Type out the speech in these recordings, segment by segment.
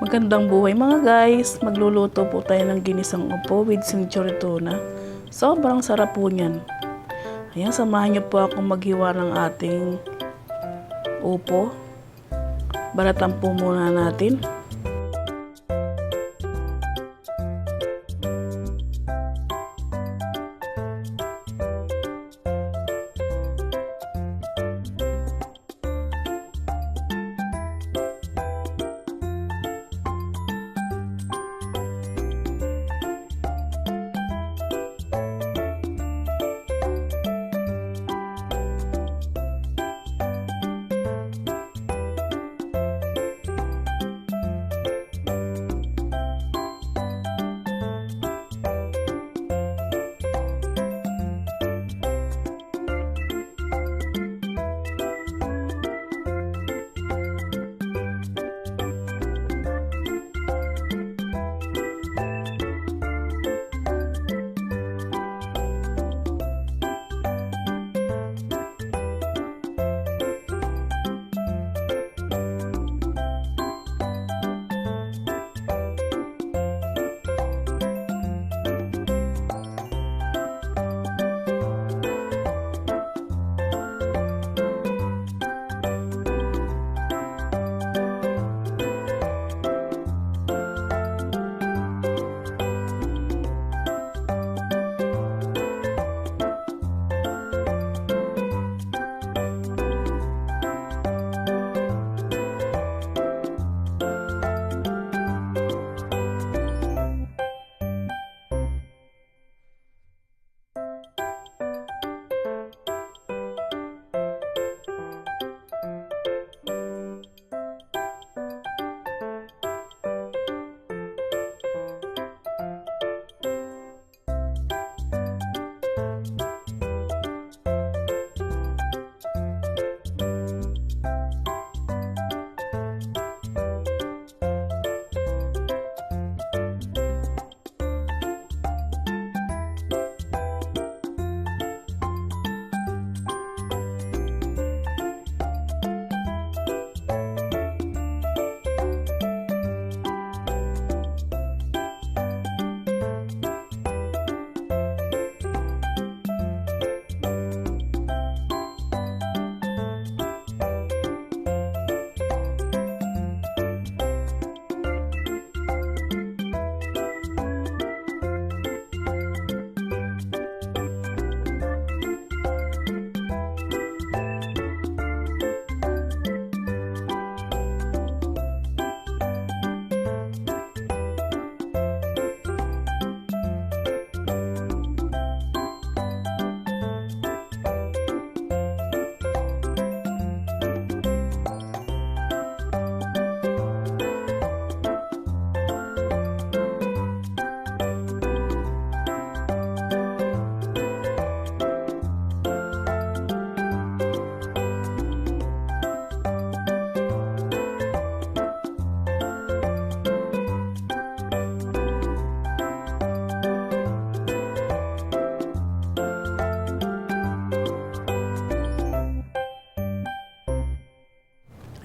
Magandang buhay mga guys! Magluluto po tayo ng ginisang upo with century tuna. Sobrang sarap po niyan. Ayan, samahan niyo po ako maghiwa ng ating upo. Balatan po muna natin.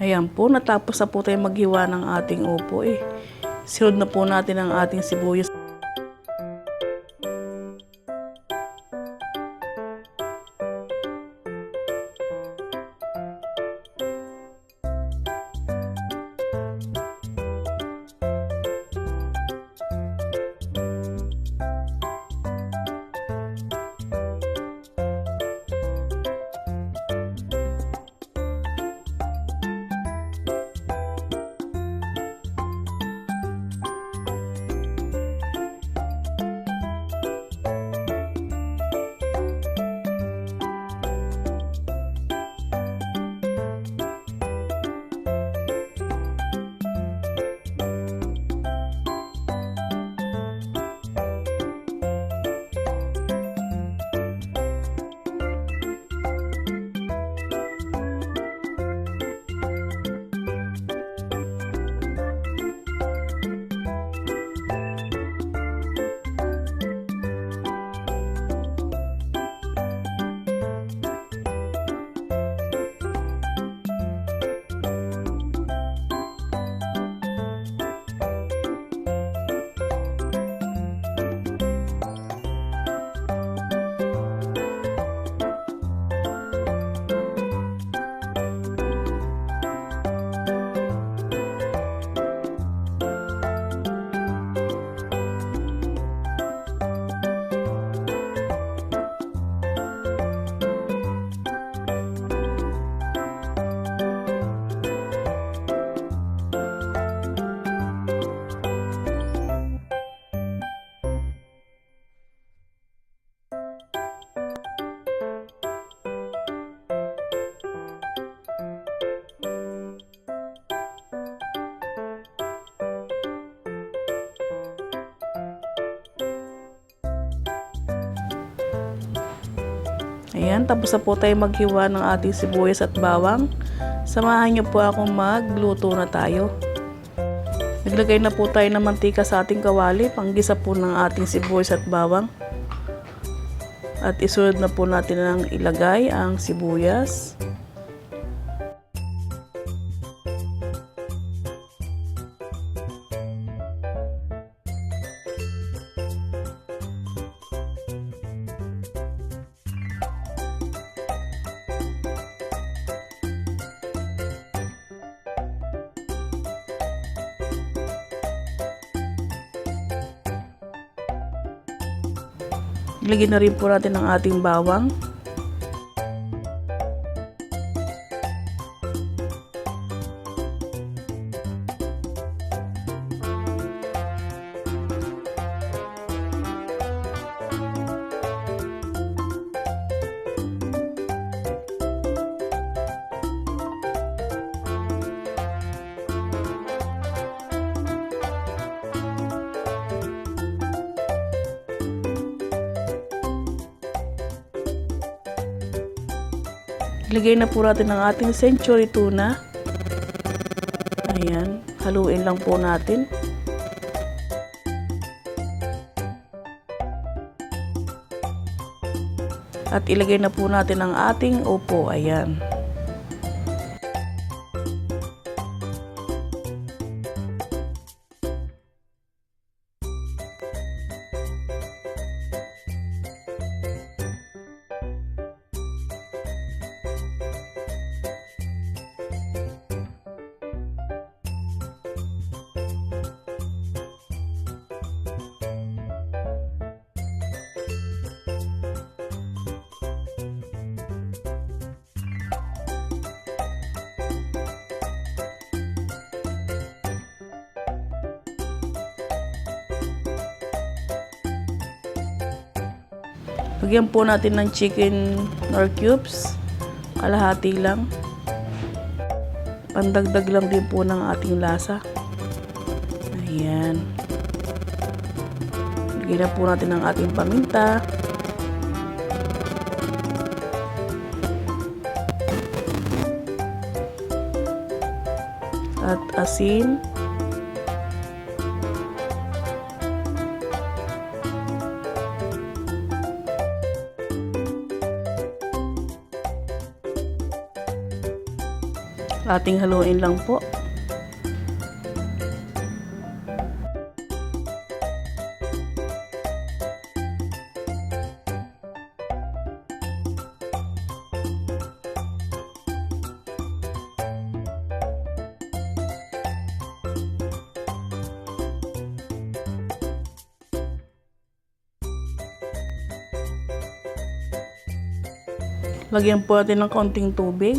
Ayan po, natapos na po tayo maghiwa ng ating upo eh. Sinod na po natin ang ating sibuyas. Ayan, tapos na po tayo maghiwa ng ating sibuyas at bawang. Samahan niyo po ako magluto na tayo. Naglagay na po tayo ng mantika sa ating kawali, panggisa po ng ating sibuyas at bawang. At isunod na po natin ang ilagay ang sibuyas. Ilagay na rin po natin ang ating bawang. Ilagay na po natin ang ating century tuna. Ayan, haluin lang po natin. At ilagay na po natin ang ating upo. Ayan. Lagyan po natin ng chicken nor cubes, kalahati lang. Pandagdag lang din po ng ating lasa. Ayan. Lagyan na po natin ang ating paminta. At asin. Ating haluin lang po. Lagyan po natin ng konting tubig.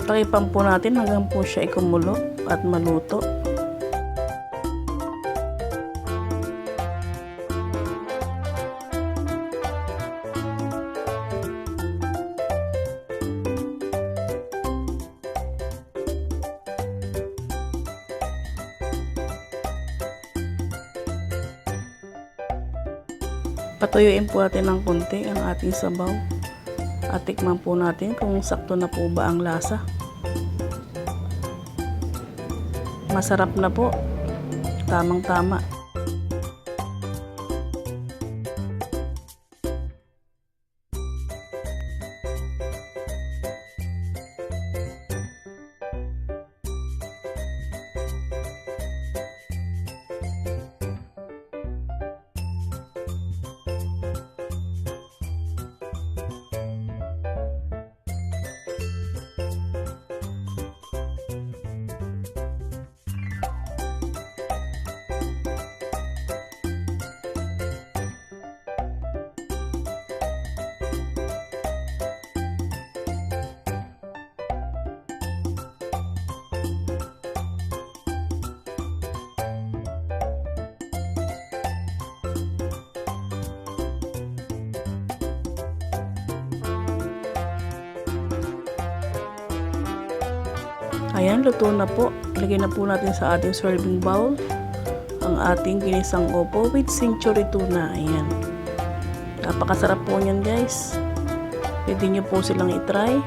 Takipan po natin hanggang po siya ikumulo at maluto. Patuyuin po natin ng konti ang ating sabaw at tikman po natin kung sakto na po ba ang lasa. Masarap na po, tamang-tama. Ayan, luto na po. Ilagay na po natin sa ating serving bowl ang ating ginisang upo with century tuna. Ayan. Napakasarap po niyan guys. Pwede nyo po silang itry.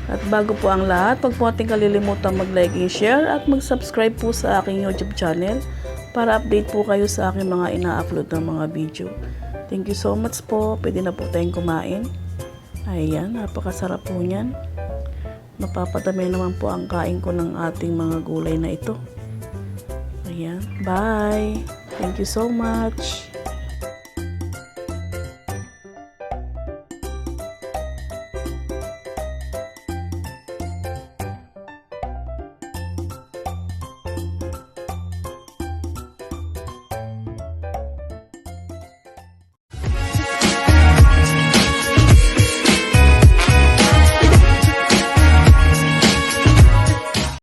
At bago po ang lahat, huwag po ating kalilimutan mag-like and share at mag-subscribe po sa aking YouTube channel para update po kayo sa aking mga ina-upload ng mga video. Thank you so much po. Pwede na po tayong kumain. Ayan, napakasarap po niyan. Mapapadami naman po ang kain ko ng ating mga gulay na ito. Ayan, bye! Thank you so much!